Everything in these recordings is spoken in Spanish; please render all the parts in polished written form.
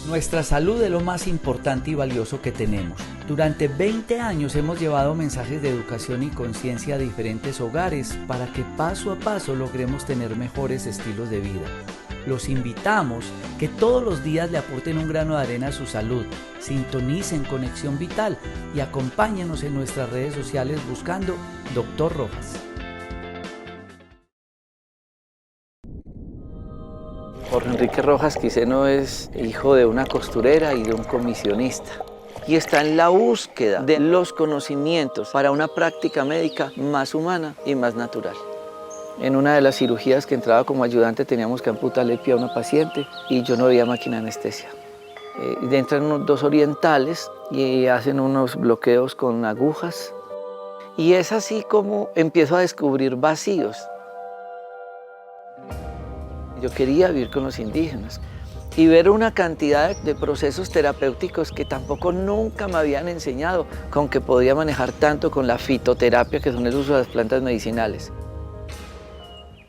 Nuestra salud es lo más importante y valioso que tenemos. Durante 20 años hemos llevado mensajes de educación y conciencia a diferentes hogares para que paso a paso logremos tener mejores estilos de vida. Los invitamos que todos los días le aporten un grano de arena a su salud, sintonicen Conexión Vital y acompáñenos en nuestras redes sociales buscando Dr. Rojas. Jorge Enrique Rojas Quiseno es hijo de una costurera y de un comisionista y está en la búsqueda de los conocimientos para una práctica médica más humana y más natural. En una de las cirugías que entraba como ayudante teníamos que amputarle el pie a una paciente y yo no había máquina de anestesia. Entran unos dos orientales y hacen unos bloqueos con agujas y es así como empiezo a descubrir vacíos. Yo quería vivir con los indígenas y ver una cantidad de procesos terapéuticos que tampoco nunca me habían enseñado, con que podía manejar tanto con la fitoterapia, que son el uso de las plantas medicinales.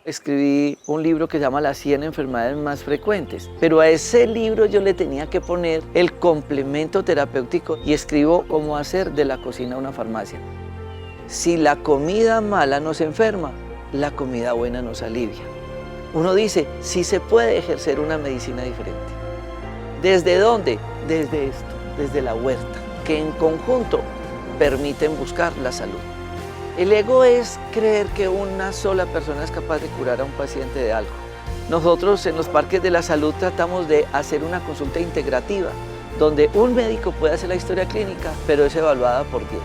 Escribí un libro que se llama Las 100 enfermedades más frecuentes, pero a ese libro yo le tenía que poner el complemento terapéutico y escribo cómo hacer de la cocina una farmacia. Si la comida mala nos enferma, la comida buena nos alivia. Uno dice, sí se puede ejercer una medicina diferente. ¿Desde dónde? Desde esto, desde la huerta, que en conjunto permiten buscar la salud. El ego es creer que una sola persona es capaz de curar a un paciente de algo. Nosotros en los parques de la salud tratamos de hacer una consulta integrativa, donde un médico puede hacer la historia clínica, pero es evaluada por 10.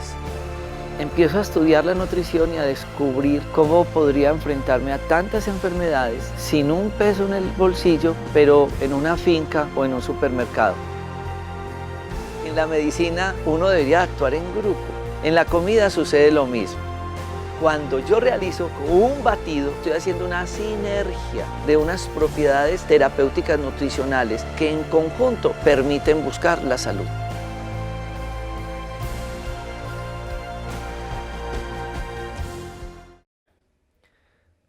Empiezo a estudiar la nutrición y a descubrir cómo podría enfrentarme a tantas enfermedades sin un peso en el bolsillo, pero en una finca o en un supermercado. En la medicina uno debería actuar en grupo. En la comida sucede lo mismo. Cuando yo realizo un batido, estoy haciendo una sinergia de unas propiedades terapéuticas nutricionales que en conjunto permiten buscar la salud.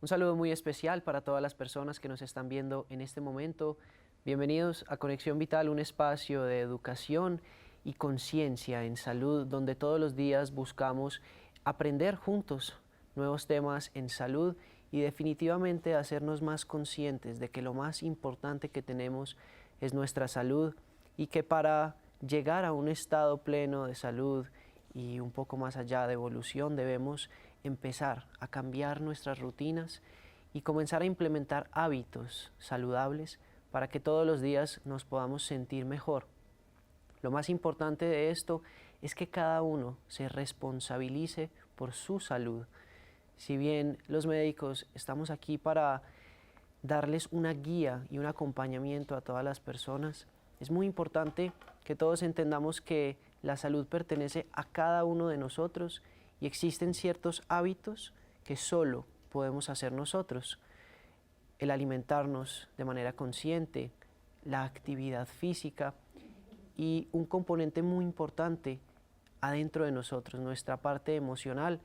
Un saludo muy especial para todas las personas que nos están viendo en este momento. Bienvenidos a Conexión Vital, un espacio de educación y conciencia en salud, donde todos los días buscamos aprender juntos nuevos temas en salud y definitivamente hacernos más conscientes de que lo más importante que tenemos es nuestra salud y que para llegar a un estado pleno de salud y un poco más allá de evolución debemos empezar a cambiar nuestras rutinas y comenzar a implementar hábitos saludables para que todos los días nos podamos sentir mejor. Lo más importante de esto es que cada uno se responsabilice por su salud. Si bien los médicos estamos aquí para darles una guía y un acompañamiento a todas las personas, es muy importante que todos entendamos que la salud pertenece a cada uno de nosotros y existen ciertos hábitos que solo podemos hacer nosotros. El alimentarnos de manera consciente, la actividad física y un componente muy importante adentro de nosotros, nuestra parte emocional,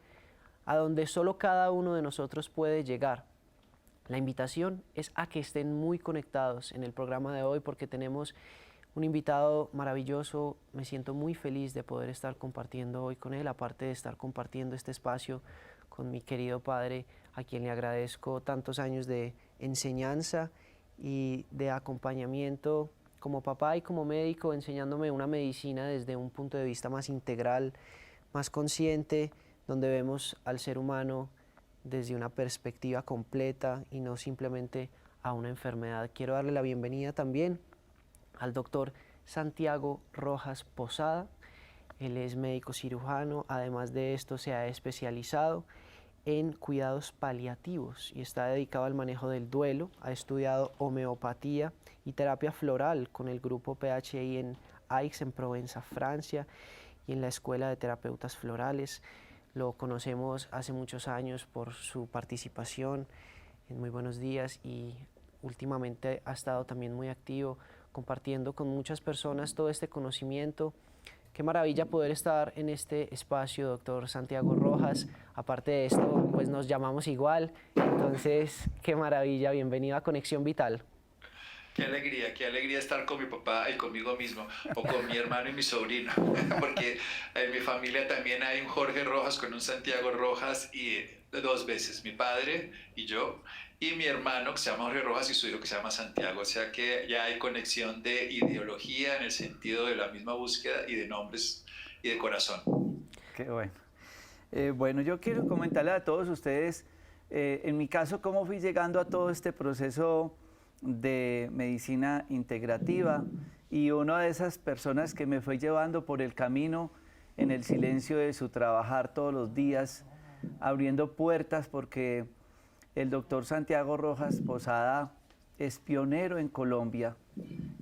a donde solo cada uno de nosotros puede llegar. La invitación es a que estén muy conectados en el programa de hoy porque tenemos un invitado maravilloso. Me siento muy feliz de poder estar compartiendo hoy con él, aparte de estar compartiendo este espacio con mi querido padre, a quien le agradezco tantos años de enseñanza y de acompañamiento como papá y como médico, enseñándome una medicina desde un punto de vista más integral, más consciente, donde vemos al ser humano desde una perspectiva completa y no simplemente a una enfermedad. Quiero darle la bienvenida también al doctor Santiago Rojas Posada. Él es médico cirujano, además de esto se ha especializado en cuidados paliativos y está dedicado al manejo del duelo. Ha estudiado homeopatía y terapia floral con el grupo PHI en Aix, en Provenza, Francia, y en la Escuela de Terapeutas Florales. Lo conocemos hace muchos años por su participación en Muy Buenos Días y últimamente ha estado también muy activo compartiendo con muchas personas todo este conocimiento. Qué maravilla poder estar en este espacio, doctor Santiago Rojas. Aparte de esto, pues nos llamamos igual, entonces qué maravilla. Bienvenido a Conexión Vital. qué alegría estar con mi papá y conmigo mismo, o con mi hermano y mi sobrino, porque en mi familia también hay un Jorge Rojas con un Santiago Rojas y dos veces, mi padre y yo, y mi hermano que se llama Jorge Rojas y su hijo que se llama Santiago, o sea que ya hay conexión de ideología en el sentido de la misma búsqueda y de nombres y de corazón. Qué bueno. Bueno, yo quiero comentarle a todos ustedes, en mi caso, cómo fui llegando a todo este proceso de medicina integrativa, y una de esas personas que me fue llevando por el camino en el silencio de su trabajar todos los días, abriendo puertas, porque el doctor Santiago Rojas Posada es pionero en Colombia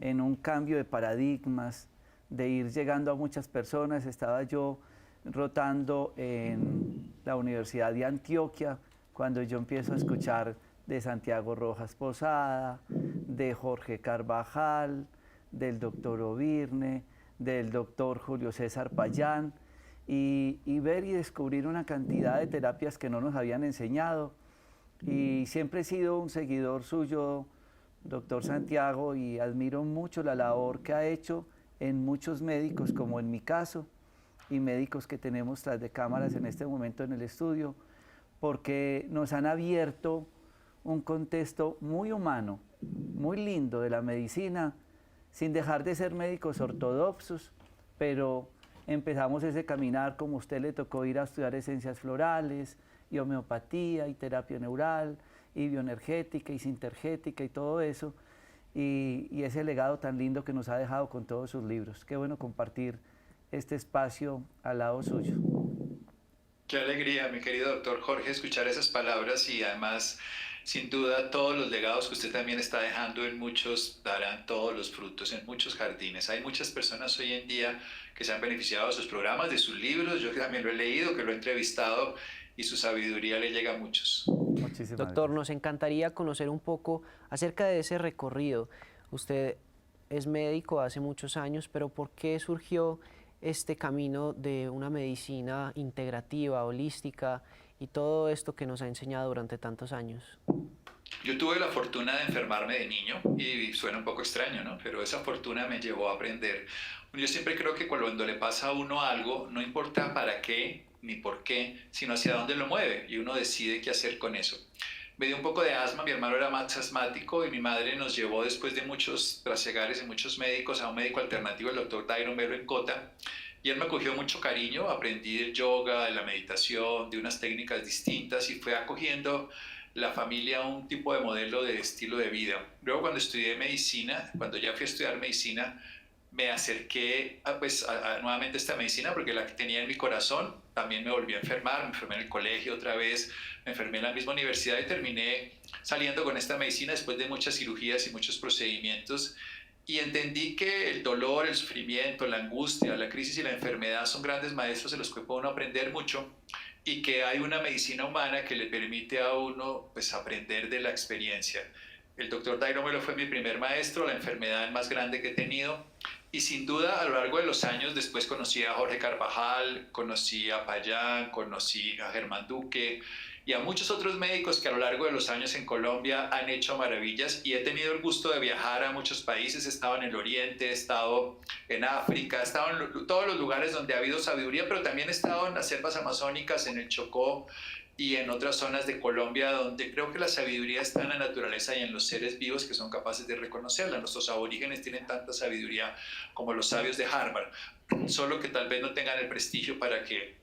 en un cambio de paradigmas, de ir llegando a muchas personas. Estaba yo rotando en la Universidad de Antioquia cuando yo empiezo a escuchar de Santiago Rojas Posada, de Jorge Carvajal, del doctor Ovirne, del doctor Julio César Payán, y ver y descubrir una cantidad de terapias que no nos habían enseñado. Y siempre he sido un seguidor suyo, doctor Santiago, y admiro mucho la labor que ha hecho en muchos médicos, como en mi caso, y médicos que tenemos tras de cámaras en este momento en el estudio, porque nos han abierto un contexto muy humano, muy lindo de la medicina, sin dejar de ser médicos ortodoxos, pero empezamos ese caminar, como a usted le tocó ir a estudiar esencias florales, y homeopatía, y terapia neural, y bioenergética, y sintergética, y todo eso, y ese legado tan lindo que nos ha dejado con todos sus libros. Qué bueno compartir este espacio al lado suyo. Qué alegría, mi querido doctor Jorge, escuchar esas palabras y además, sin duda, todos los legados que usted también está dejando en muchos darán todos los frutos en muchos jardines. Hay muchas personas hoy en día que se han beneficiado de sus programas, de sus libros. Yo que también lo he leído, que lo he entrevistado y su sabiduría le llega a muchos. Muchísimas Doctor, gracias. nos encantaría conocer un poco acerca de ese recorrido. Usted es médico hace muchos años, pero ¿por qué surgió este camino de una medicina integrativa, holística y todo esto que nos ha enseñado durante tantos años? Yo tuve la fortuna de enfermarme de niño y suena un poco extraño, ¿no? Pero esa fortuna me llevó a aprender. Yo siempre creo que cuando le pasa a uno algo, no importa para qué ni por qué, sino hacia dónde lo mueve y uno decide qué hacer con eso. Me dio un poco de asma, mi hermano era más asmático y mi madre nos llevó después de muchos trasegares y muchos médicos a un médico alternativo, el doctor Dairon Melo en Cota, y él me cogió mucho cariño, aprendí del yoga, de la meditación, de unas técnicas distintas y fue acogiendo la familia a un tipo de modelo de estilo de vida. Luego cuando estudié medicina, cuando ya fui a estudiar medicina, me acerqué nuevamente a esta medicina porque la que tenía en mi corazón. También me volví a enfermar, me enfermé en el colegio otra vez, me enfermé en la misma universidad y terminé saliendo con esta medicina después de muchas cirugías y muchos procedimientos. Y entendí que el dolor, el sufrimiento, la angustia, la crisis y la enfermedad son grandes maestros de los que puede uno aprender mucho y que hay una medicina humana que le permite a uno pues, aprender de la experiencia. El doctor Dairon Melo fue mi primer maestro, la enfermedad más grande que he tenido. Y sin duda, a lo largo de los años, después conocí a Jorge Carvajal, conocí a Payán, conocí a Germán Duque y a muchos otros médicos que a lo largo de los años en Colombia han hecho maravillas. Y he tenido el gusto de viajar a muchos países. He estado en el Oriente, he estado en África, he estado en todos los lugares donde ha habido sabiduría, pero también he estado en las selvas amazónicas, en el Chocó y en otras zonas de Colombia donde creo que la sabiduría está en la naturaleza y en los seres vivos que son capaces de reconocerla. Nuestros aborígenes tienen tanta sabiduría como los sabios de Harvard, solo que tal vez no tengan el prestigio para que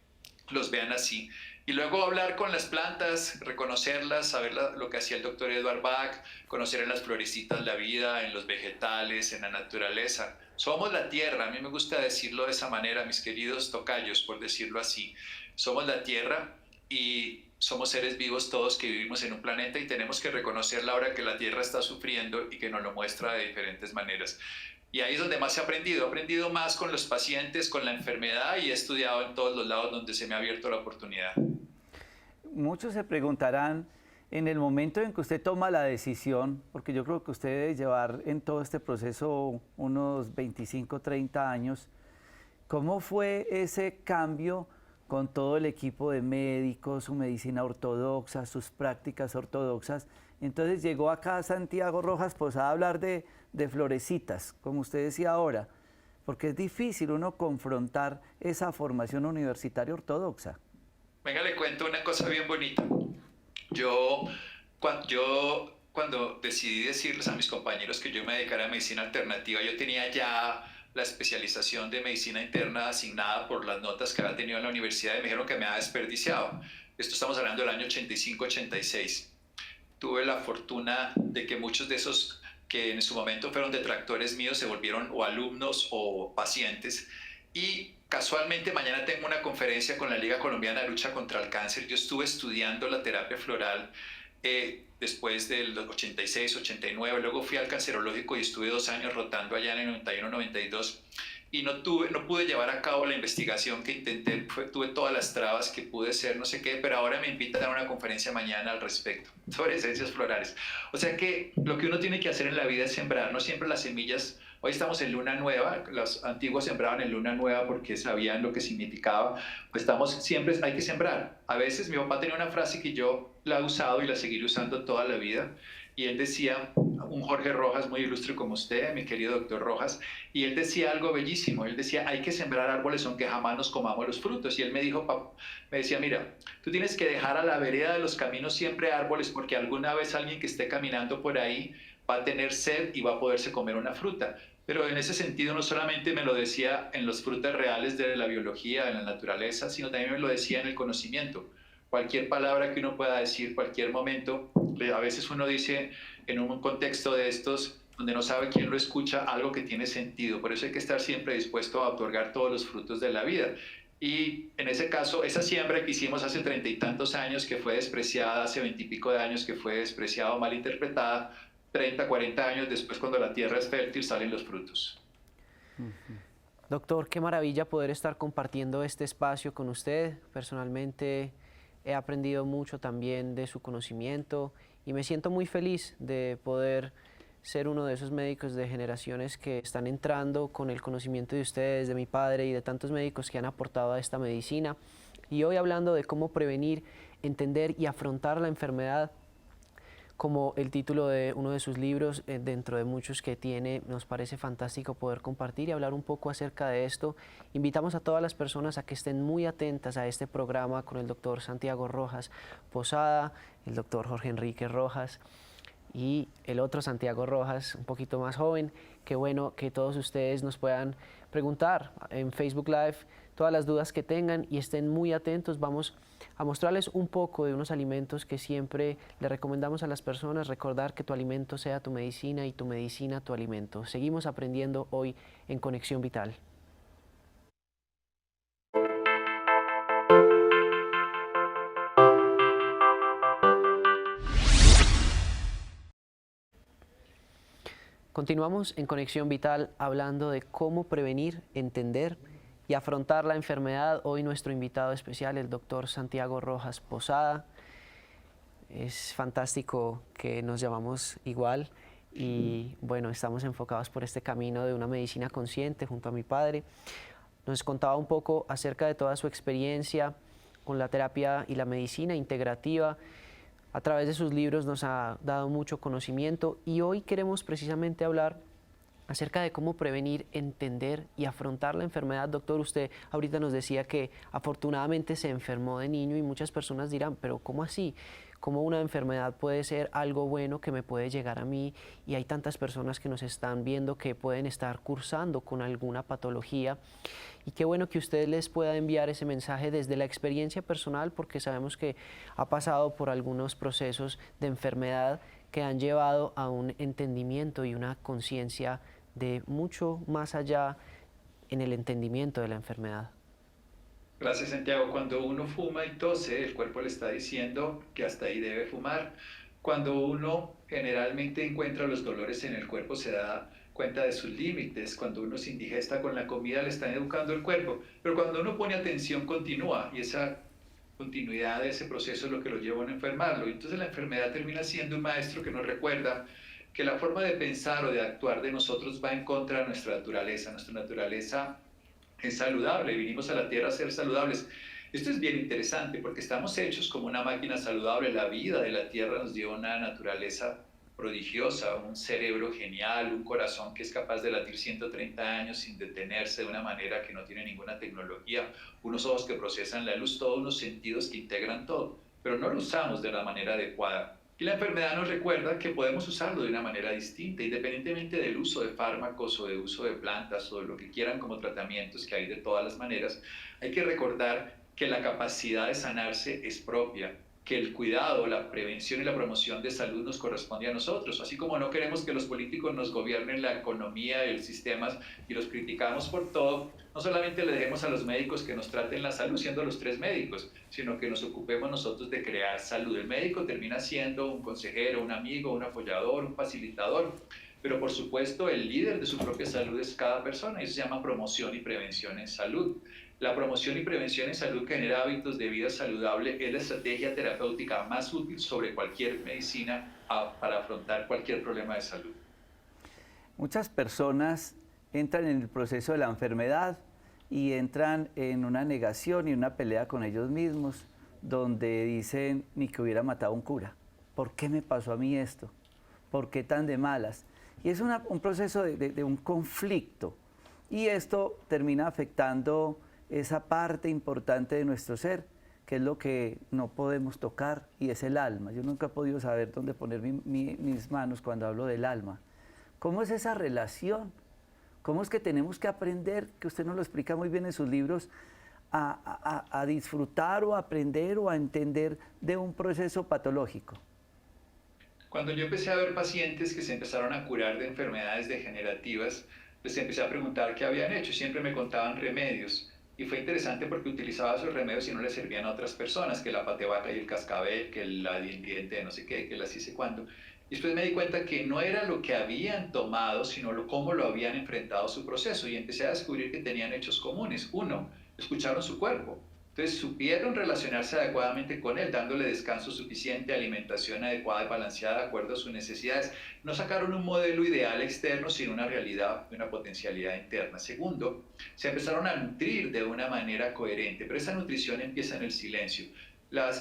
los vean así. Y luego hablar con las plantas, reconocerlas, saber lo que hacía el doctor Edward Bach, conocer en las florecitas la vida, en los vegetales, en la naturaleza. Somos la tierra, a mí me gusta decirlo de esa manera, mis queridos tocayos, por decirlo así. Somos la tierra y somos seres vivos todos que vivimos en un planeta y tenemos que reconocer la hora que la Tierra está sufriendo y que nos lo muestra de diferentes maneras. Y ahí es donde más he aprendido más con los pacientes, con la enfermedad y he estudiado en todos los lados donde se me ha abierto la oportunidad. Muchos se preguntarán, en el momento en que usted toma la decisión, porque yo creo que usted debe llevar en todo este proceso unos 25, 30 años, ¿cómo fue ese cambio con todo el equipo de médicos, su medicina ortodoxa, sus prácticas ortodoxas? Entonces llegó acá Santiago Rojas Posada a hablar de de florecitas, como usted decía ahora, porque es difícil uno confrontar esa formación universitaria ortodoxa. Venga, le cuento una cosa bien bonita. Cuando decidí decirles a mis compañeros que yo me dedicara a medicina alternativa, yo tenía ya la especialización de medicina interna asignada por las notas que había tenido en la universidad y me dijeron que me había desperdiciado. Esto estamos hablando del año 85-86. Tuve la fortuna de que muchos de esos que en su momento fueron detractores míos se volvieron o alumnos o pacientes. Y casualmente mañana tengo una conferencia con la Liga Colombiana de Lucha contra el Cáncer. Yo estuve estudiando la terapia floral después del 86, 89, luego fui al cancerológico y estuve 2 años rotando allá en el 91, 92 y no pude llevar a cabo la investigación que intenté, tuve todas las trabas que pude ser, no sé qué, pero ahora me invitan a una conferencia mañana al respecto, sobre esencias florales. O sea que lo que uno tiene que hacer en la vida es sembrar, no siempre las semillas. Hoy estamos en luna nueva, los antiguos sembraban en luna nueva porque sabían lo que significaba, pues siempre hay que sembrar. A veces mi papá tenía una frase que yo la he usado y la seguiré usando toda la vida, y él decía, un Jorge Rojas muy ilustre como usted, mi querido doctor Rojas, y él decía algo bellísimo, él decía, hay que sembrar árboles aunque jamás nos comamos los frutos, y él me decía, mira, tú tienes que dejar a la vereda de los caminos siempre árboles, porque alguna vez alguien que esté caminando por ahí va a tener sed y va a poderse comer una fruta. Pero en ese sentido no solamente me lo decía en las frutas reales de la biología, en la naturaleza, sino también me lo decía en el conocimiento. Cualquier palabra que uno pueda decir, cualquier momento, a veces uno dice en un contexto de estos, donde no sabe quién lo escucha, algo que tiene sentido. Por eso hay que estar siempre dispuesto a otorgar todos los frutos de la vida. Y en ese caso, esa siembra que hicimos hace 30 y tantos años, que fue despreciada, hace 20 y pico de años, que fue despreciada o mal interpretada, 30, 40 años después, cuando la tierra es fértil, salen los frutos. Doctor, qué maravilla poder estar compartiendo este espacio con usted. Personalmente he aprendido mucho también de su conocimiento y me siento muy feliz de poder ser uno de esos médicos de generaciones que están entrando con el conocimiento de ustedes, de mi padre y de tantos médicos que han aportado a esta medicina. Y hoy hablando de cómo prevenir, entender y afrontar la enfermedad, como el título de uno de sus libros, dentro de muchos que tiene, nos parece fantástico poder compartir y hablar un poco acerca de esto. Invitamos a todas las personas a que estén muy atentas a este programa con el doctor Santiago Rojas Posada, el doctor Jorge Enrique Rojas y el otro Santiago Rojas, un poquito más joven. Qué bueno que todos ustedes nos puedan preguntar en Facebook Live todas las dudas que tengan y estén muy atentos. Vamos a mostrarles un poco de unos alimentos que siempre le recomendamos a las personas, recordar que tu alimento sea tu medicina y tu medicina tu alimento. Seguimos aprendiendo hoy en Conexión Vital. Continuamos en Conexión Vital hablando de cómo prevenir, entender y afrontar la enfermedad. Hoy nuestro invitado especial, el doctor Santiago Rojas Posada. Es fantástico que nos llamamos igual y bueno, estamos enfocados por este camino de una medicina consciente junto a mi padre. Nos contaba un poco acerca de toda su experiencia con la terapia y la medicina integrativa. A través de sus libros nos ha dado mucho conocimiento y hoy queremos precisamente hablar acerca de cómo prevenir, entender y afrontar la enfermedad. Doctor, usted ahorita nos decía que afortunadamente se enfermó de niño y muchas personas dirán, pero ¿cómo así? ¿Cómo una enfermedad puede ser algo bueno que me puede llegar a mí? Y hay tantas personas que nos están viendo que pueden estar cursando con alguna patología. Y qué bueno que usted les pueda enviar ese mensaje desde la experiencia personal, porque sabemos que ha pasado por algunos procesos de enfermedad que han llevado a un entendimiento y una conciencia de mucho más allá en el entendimiento de la enfermedad. Gracias, Santiago. Cuando uno fuma y tose, el cuerpo le está diciendo que hasta ahí debe fumar. Cuando uno generalmente encuentra los dolores en el cuerpo, se da cuenta de sus límites. Cuando uno se indigesta con la comida, le están educando el cuerpo. Pero cuando uno pone atención, continúa, y esa continuidad de ese proceso es lo que lo lleva a enfermarlo. Y entonces la enfermedad termina siendo un maestro que nos recuerda que la forma de pensar o de actuar de nosotros va en contra de nuestra naturaleza. Nuestra naturaleza es saludable, vinimos a la tierra a ser saludables. Esto es bien interesante porque estamos hechos como una máquina saludable. La vida de la tierra nos dio una naturaleza prodigiosa, un cerebro genial, un corazón que es capaz de latir 130 años sin detenerse de una manera que no tiene ninguna tecnología, unos ojos que procesan la luz, todos unos sentidos que integran todo, pero no lo usamos de la manera adecuada. Y la enfermedad nos recuerda que podemos usarlo de una manera distinta, independientemente del uso de fármacos o de uso de plantas o de lo que quieran como tratamientos que hay de todas las maneras. Hay que recordar que la capacidad de sanarse es propia, que el cuidado, la prevención y la promoción de salud nos corresponde a nosotros, así como no queremos que los políticos nos gobiernen la economía y el sistema y los criticamos por todo, no solamente le dejemos a los médicos que nos traten la salud siendo los tres médicos, sino que nos ocupemos nosotros de crear salud. El médico termina siendo un consejero, un amigo, un apoyador, un facilitador, pero por supuesto el líder de su propia salud es cada persona y eso se llama promoción y prevención en salud. La promoción y prevención en salud que genera hábitos de vida saludable es la estrategia terapéutica más útil sobre cualquier medicina para afrontar cualquier problema de salud. Muchas personas entran en el proceso de la enfermedad y entran en una negación y una pelea con ellos mismos, donde dicen, ni que hubiera matado a un cura. ¿Por qué me pasó a mí esto? ¿Por qué tan de malas? Y es un proceso de un conflicto. Y esto termina afectando esa parte importante de nuestro ser, que es lo que no podemos tocar, y es el alma. Yo nunca he podido saber dónde poner mis manos cuando hablo del alma. ¿Cómo es esa relación? ¿Cómo es que tenemos que aprender, que usted nos lo explica muy bien en sus libros, a disfrutar o a aprender o a entender de un proceso patológico? Cuando yo empecé a ver pacientes que se empezaron a curar de enfermedades degenerativas, les empecé a preguntar qué habían hecho. Siempre me contaban remedios. Y fue interesante porque utilizaba esos remedios y no les servían a otras personas, que la patevaca y el cascabel, que el diente de no sé qué, que la hice cuando. Y después me di cuenta que no era lo que habían tomado, sino cómo lo habían enfrentado su proceso. Y empecé a descubrir que tenían hechos comunes. Uno, escucharon su cuerpo. Entonces supieron relacionarse adecuadamente con él, dándole descanso suficiente, alimentación adecuada y balanceada de acuerdo a sus necesidades. No sacaron un modelo ideal externo, sino una realidad y una potencialidad interna. Segundo, se empezaron a nutrir de una manera coherente, pero esa nutrición empieza en el silencio.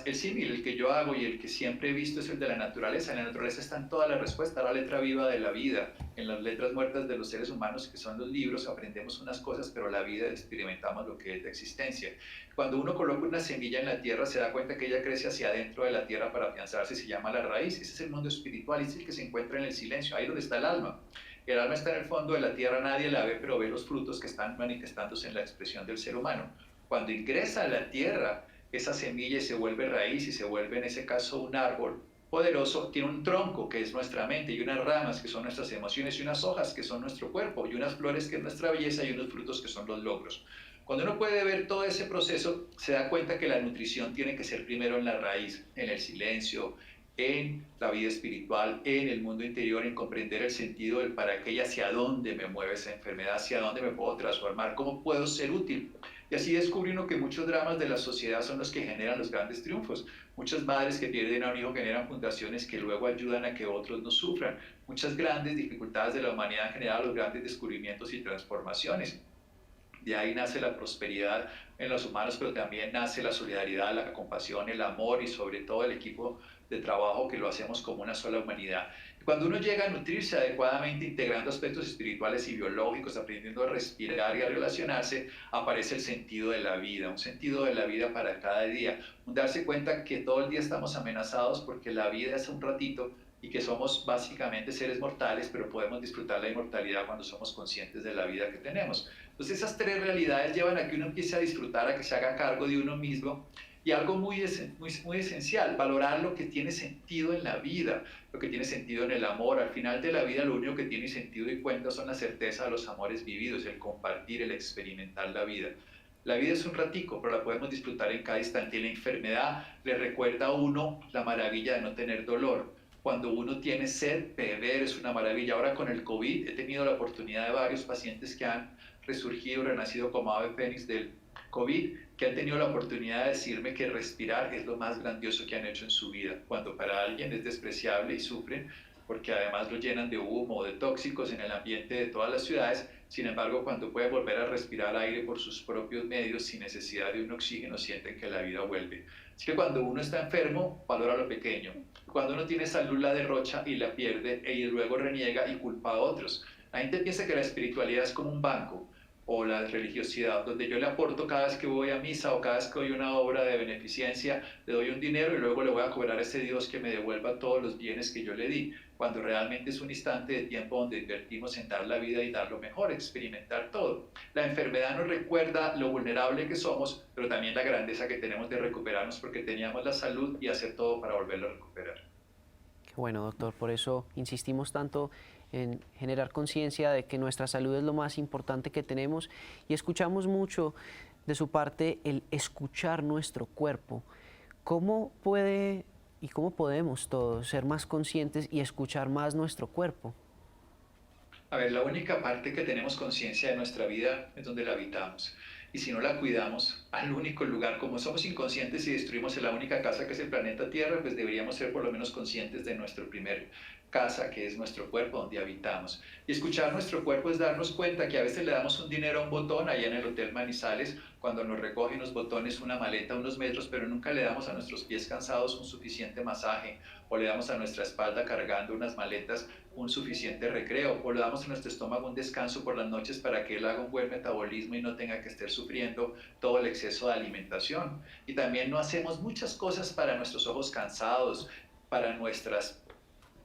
El símil, el que yo hago y el que siempre he visto es el de la naturaleza. En la naturaleza están todas las respuestas, la letra viva de la vida. En las letras muertas de los seres humanos, que son los libros, aprendemos unas cosas, pero la vida experimentamos lo que es la existencia. Cuando uno coloca una semilla en la tierra, se da cuenta que ella crece hacia adentro de la tierra para afianzarse, se llama la raíz. Ese es el mundo espiritual, es el que se encuentra en el silencio, ahí donde está el alma. El alma está en el fondo de la tierra, nadie la ve, pero ve los frutos que están manifestándose en la expresión del ser humano. Cuando ingresa a la tierra, esa semilla se vuelve raíz y se vuelve en ese caso un árbol poderoso, tiene un tronco que es nuestra mente y unas ramas que son nuestras emociones y unas hojas que son nuestro cuerpo y unas flores que es nuestra belleza y unos frutos que son los logros. Cuando uno puede ver todo ese proceso, se da cuenta que la nutrición tiene que ser primero en la raíz, en el silencio, en la vida espiritual, en el mundo interior, en comprender el sentido del para qué y hacia dónde me mueve esa enfermedad, hacia dónde me puedo transformar, cómo puedo ser útil. Y así descubrí uno que muchos dramas de la sociedad son los que generan los grandes triunfos. Muchas madres que pierden a un hijo generan fundaciones que luego ayudan a que otros no sufran. Muchas grandes dificultades de la humanidad generan los grandes descubrimientos y transformaciones. De ahí nace la prosperidad en los humanos, pero también nace la solidaridad, la compasión, el amor y sobre todo el equipo de trabajo que lo hacemos como una sola humanidad. Cuando uno llega a nutrirse adecuadamente, integrando aspectos espirituales y biológicos, aprendiendo a respirar y a relacionarse, aparece el sentido de la vida, un sentido de la vida para cada día. Un darse cuenta que todo el día estamos amenazados porque la vida es un ratito y que somos básicamente seres mortales, pero podemos disfrutar la inmortalidad cuando somos conscientes de la vida que tenemos. Entonces esas tres realidades llevan a que uno empiece a disfrutar, a que se haga cargo de uno mismo. Y algo muy esencial, valorar lo que tiene sentido en la vida, lo que tiene sentido en el amor. Al final de la vida lo único que tiene sentido y cuenta son la certeza de los amores vividos, el compartir, el experimentar la vida. La vida es un ratico, pero la podemos disfrutar en cada instante. Y la enfermedad le recuerda a uno la maravilla de no tener dolor. Cuando uno tiene sed, beber es una maravilla. Ahora con el COVID he tenido la oportunidad de varios pacientes que han resurgido, renacido como ave fénix del COVID, que han tenido la oportunidad de decirme que respirar es lo más grandioso que han hecho en su vida. Cuando para alguien es despreciable y sufren, porque además lo llenan de humo, de tóxicos en el ambiente de todas las ciudades. Sin embargo, cuando puede volver a respirar aire por sus propios medios sin necesidad de un oxígeno, sienten que la vida vuelve. Así que cuando uno está enfermo, valora lo pequeño. Cuando uno tiene salud, la derrocha y la pierde, y luego reniega y culpa a otros. La gente piensa que la espiritualidad es como un banco, o la religiosidad, donde yo le aporto cada vez que voy a misa o cada vez que doy una obra de beneficencia, le doy un dinero y luego le voy a cobrar a ese Dios que me devuelva todos los bienes que yo le di, cuando realmente es un instante de tiempo donde invertimos en dar la vida y dar lo mejor, experimentar todo. La enfermedad nos recuerda lo vulnerable que somos, pero también la grandeza que tenemos de recuperarnos porque teníamos la salud y hacer todo para volverlo a recuperar. Qué bueno, doctor, por eso insistimos tanto en generar conciencia de que nuestra salud es lo más importante que tenemos y escuchamos mucho de su parte el escuchar nuestro cuerpo. ¿Cómo puede y cómo podemos todos ser más conscientes y escuchar más nuestro cuerpo? A ver, la única parte que tenemos conciencia de nuestra vida es donde la habitamos. Y si no la cuidamos, al único lugar, como somos inconscientes y destruimos la única casa que es el planeta Tierra, pues deberíamos ser por lo menos conscientes de nuestro primer casa, que es nuestro cuerpo, donde habitamos. Y escuchar nuestro cuerpo es darnos cuenta que a veces le damos un dinero a un botón allá en el Hotel Manizales, cuando nos recoge unos botones, una maleta, unos metros, pero nunca le damos a nuestros pies cansados un suficiente masaje, o le damos a nuestra espalda cargando unas maletas un suficiente recreo, o le damos a nuestro estómago un descanso por las noches para que él haga un buen metabolismo y no tenga que estar sufriendo todo el exceso de alimentación. Y también no hacemos muchas cosas para nuestros ojos cansados, para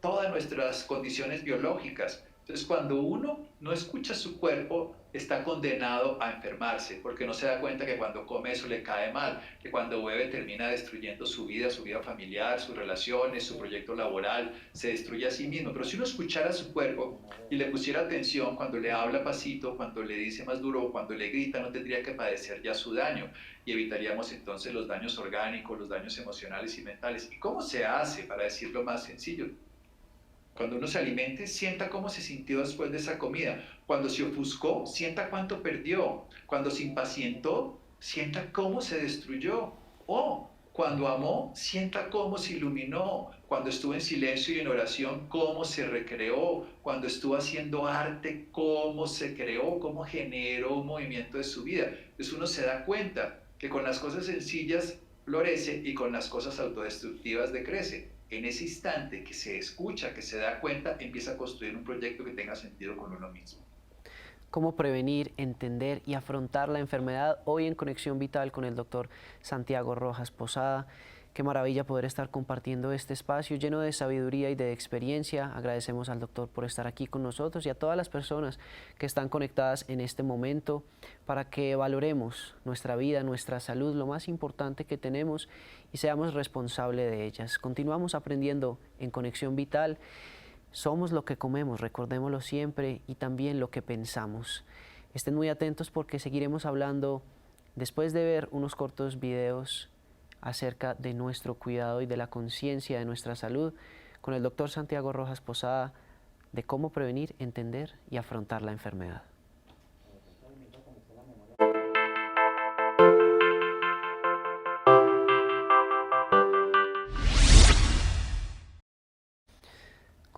todas nuestras condiciones biológicas. Entonces, cuando uno no escucha su cuerpo, está condenado a enfermarse, porque no se da cuenta que cuando come eso le cae mal, que cuando bebe termina destruyendo su vida familiar, sus relaciones, su proyecto laboral, se destruye a sí mismo. Pero si uno escuchara su cuerpo y le pusiera atención cuando le habla pasito, cuando le dice más duro o cuando le grita, no tendría que padecer ya su daño y evitaríamos entonces los daños orgánicos, los daños emocionales y mentales. ¿Y cómo se hace? Para decirlo más sencillo, cuando uno se alimente, sienta cómo se sintió después de esa comida. Cuando se ofuscó, sienta cuánto perdió. Cuando se impacientó, sienta cómo se destruyó. O cuando amó, sienta cómo se iluminó. Cuando estuvo en silencio y en oración, cómo se recreó. Cuando estuvo haciendo arte, cómo se creó, cómo generó un movimiento de su vida. Entonces uno se da cuenta que con las cosas sencillas florece y con las cosas autodestructivas decrece. En ese instante que se escucha, que se da cuenta, empieza a construir un proyecto que tenga sentido con uno mismo. Cómo prevenir, entender y afrontar la enfermedad. Hoy en Conexión Vital con el doctor Santiago Rojas Posada. Qué maravilla poder estar compartiendo este espacio lleno de sabiduría y de experiencia. Agradecemos al doctor por estar aquí con nosotros y a todas las personas que están conectadas en este momento para que valoremos nuestra vida, nuestra salud, lo más importante que tenemos y seamos responsables de ellas. Continuamos aprendiendo en Conexión Vital. Somos lo que comemos, recordémoslo siempre, y también lo que pensamos. Estén muy atentos porque seguiremos hablando después de ver unos cortos videos acerca de nuestro cuidado y de la conciencia de nuestra salud con el doctor Santiago Rojas Posada de cómo prevenir, entender y afrontar la enfermedad.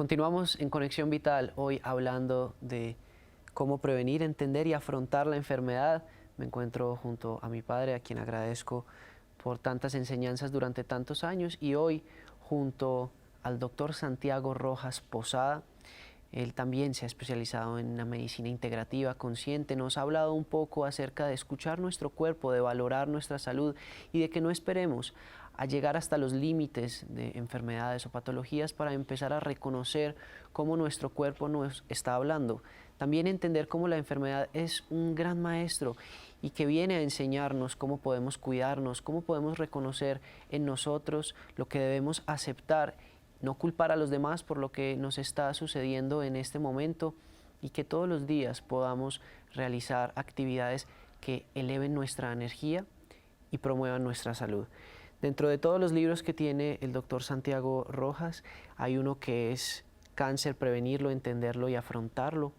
Continuamos en Conexión Vital, hoy hablando de cómo prevenir, entender y afrontar la enfermedad. Me encuentro junto a mi padre, a quien agradezco por tantas enseñanzas durante tantos años, y hoy junto al doctor Santiago Rojas Posada. Él también se ha especializado en la medicina integrativa consciente. Nos ha hablado un poco acerca de escuchar nuestro cuerpo, de valorar nuestra salud y de que no esperemos a llegar hasta los límites de enfermedades o patologías para empezar a reconocer cómo nuestro cuerpo nos está hablando. También entender cómo la enfermedad es un gran maestro y que viene a enseñarnos cómo podemos cuidarnos, cómo podemos reconocer en nosotros lo que debemos aceptar, no culpar a los demás por lo que nos está sucediendo en este momento y que todos los días podamos realizar actividades que eleven nuestra energía y promuevan nuestra salud. Dentro de todos los libros que tiene el doctor Santiago Rojas, hay uno que es Cáncer, prevenirlo, entenderlo y afrontarlo.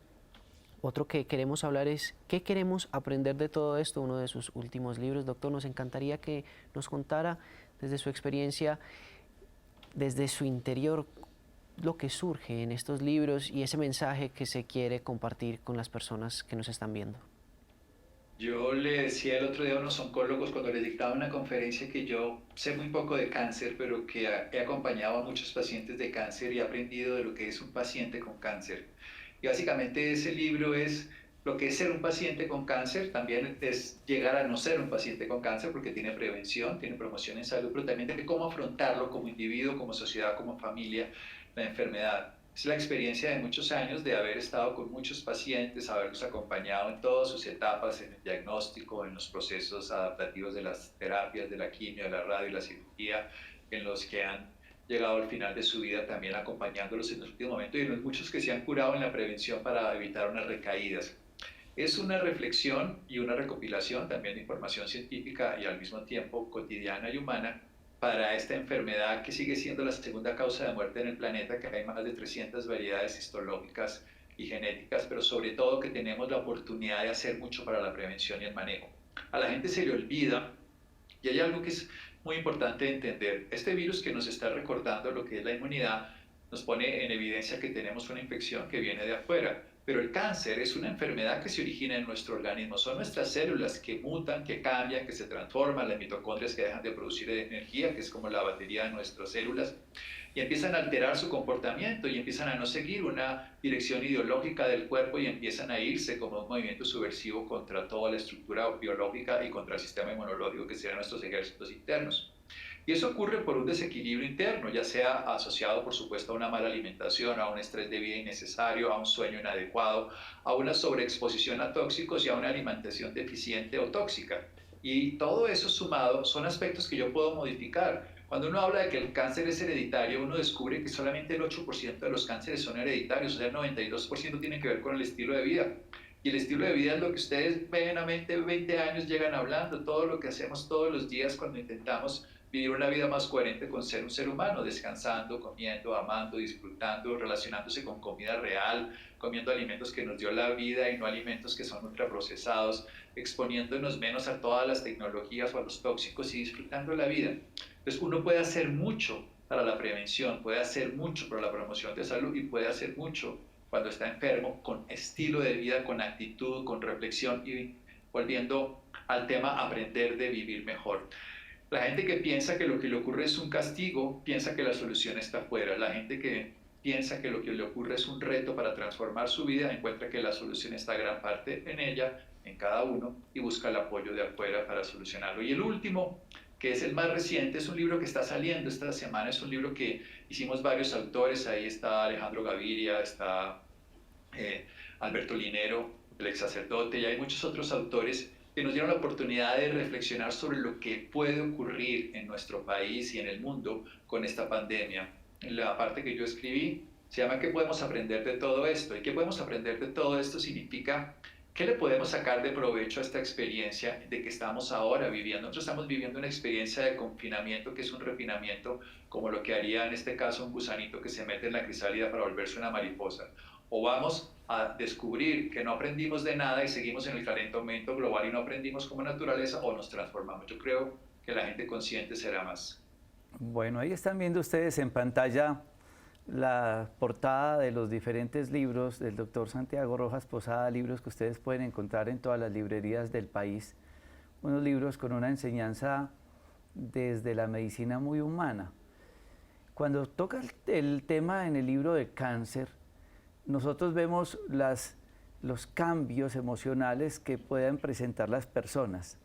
Otro que queremos hablar es ¿qué queremos aprender de todo esto? Uno de sus últimos libros. Doctor, nos encantaría que nos contara desde su experiencia, desde su interior, lo que surge en estos libros y ese mensaje que se quiere compartir con las personas que nos están viendo? Yo le decía el otro día a unos oncólogos cuando les dictaba una conferencia que yo sé muy poco de cáncer, pero que he acompañado a muchos pacientes de cáncer y he aprendido de lo que es un paciente con cáncer. Y básicamente ese libro es lo que es ser un paciente con cáncer, también es llegar a no ser un paciente con cáncer porque tiene prevención, tiene promoción en salud, pero también de cómo afrontarlo como individuo, como sociedad, como familia, la enfermedad. Es la experiencia de muchos años de haber estado con muchos pacientes, haberlos acompañado en todas sus etapas, en el diagnóstico, en los procesos adaptativos de las terapias, de la quimio, de la radio y la cirugía, en los que han llegado al final de su vida también acompañándolos en los últimos momentos y en los muchos que se han curado en la prevención para evitar unas recaídas. Es una reflexión y una recopilación también de información científica y al mismo tiempo cotidiana y humana para esta enfermedad que sigue siendo la segunda causa de muerte en el planeta, que hay más de 300 variedades histológicas y genéticas, pero sobre todo que tenemos la oportunidad de hacer mucho para la prevención y el manejo. A la gente se le olvida, y hay algo que es muy importante de entender. Este virus que nos está recordando lo que es la inmunidad nos pone en evidencia que tenemos una infección que viene de afuera. Pero el cáncer es una enfermedad que se origina en nuestro organismo. Son nuestras células que mutan, que cambian, que se transforman, las mitocondrias que dejan de producir energía, que es como la batería de nuestras células, y empiezan a alterar su comportamiento y empiezan a no seguir una dirección ideológica del cuerpo y empiezan a irse como un movimiento subversivo contra toda la estructura biológica y contra el sistema inmunológico que serían nuestros ejércitos internos. Y eso ocurre por un desequilibrio interno, ya sea asociado, por supuesto, a una mala alimentación, a un estrés de vida innecesario, a un sueño inadecuado, a una sobreexposición a tóxicos y a una alimentación deficiente o tóxica. Y todo eso sumado son aspectos que yo puedo modificar. Cuando uno habla de que el cáncer es hereditario, uno descubre que solamente el 8% de los cánceres son hereditarios, o sea, el 92% tiene que ver con el estilo de vida. Y el estilo de vida es lo que ustedes ven a 20 años llegan hablando, todo lo que hacemos todos los días cuando intentamos vivir una vida más coherente con ser un ser humano, descansando, comiendo, amando, disfrutando, relacionándose con comida real, comiendo alimentos que nos dio la vida y no alimentos que son ultraprocesados, exponiéndonos menos a todas las tecnologías o a los tóxicos y disfrutando la vida. Entonces uno puede hacer mucho para la prevención, puede hacer mucho para la promoción de salud y puede hacer mucho cuando está enfermo con estilo de vida, con actitud, con reflexión y volviendo al tema aprender de vivir mejor. La gente que piensa que lo que le ocurre es un castigo, piensa que la solución está afuera. La gente que piensa que lo que le ocurre es un reto para transformar su vida, encuentra que la solución está gran parte en ella, en cada uno, y busca el apoyo de afuera para solucionarlo. Y el último, que es el más reciente, es un libro que está saliendo esta semana, es un libro que hicimos varios autores, ahí está Alejandro Gaviria, está Alberto Linero, el ex sacerdote, y hay muchos otros autores que nos dieron la oportunidad de reflexionar sobre lo que puede ocurrir en nuestro país y en el mundo con esta pandemia. La parte que yo escribí se llama ¿Qué podemos aprender de todo esto? Y ¿qué podemos aprender de todo esto? Significa ¿qué le podemos sacar de provecho a esta experiencia de que estamos ahora viviendo? Nosotros estamos viviendo una experiencia de confinamiento que es un refinamiento como lo que haría en este caso un gusanito que se mete en la crisálida para volverse una mariposa. O vamos a descubrir que no aprendimos de nada y seguimos en el calentamiento global y no aprendimos como naturaleza o nos transformamos. Yo creo que la gente consciente será más. Bueno, ahí están viendo ustedes en pantalla la portada de los diferentes libros del doctor Santiago Rojas Posada, libros que ustedes pueden encontrar en todas las librerías del país, unos libros con una enseñanza desde la medicina muy humana. Cuando toca el tema en el libro de cáncer, nosotros vemos los cambios emocionales que puedan presentar las personas.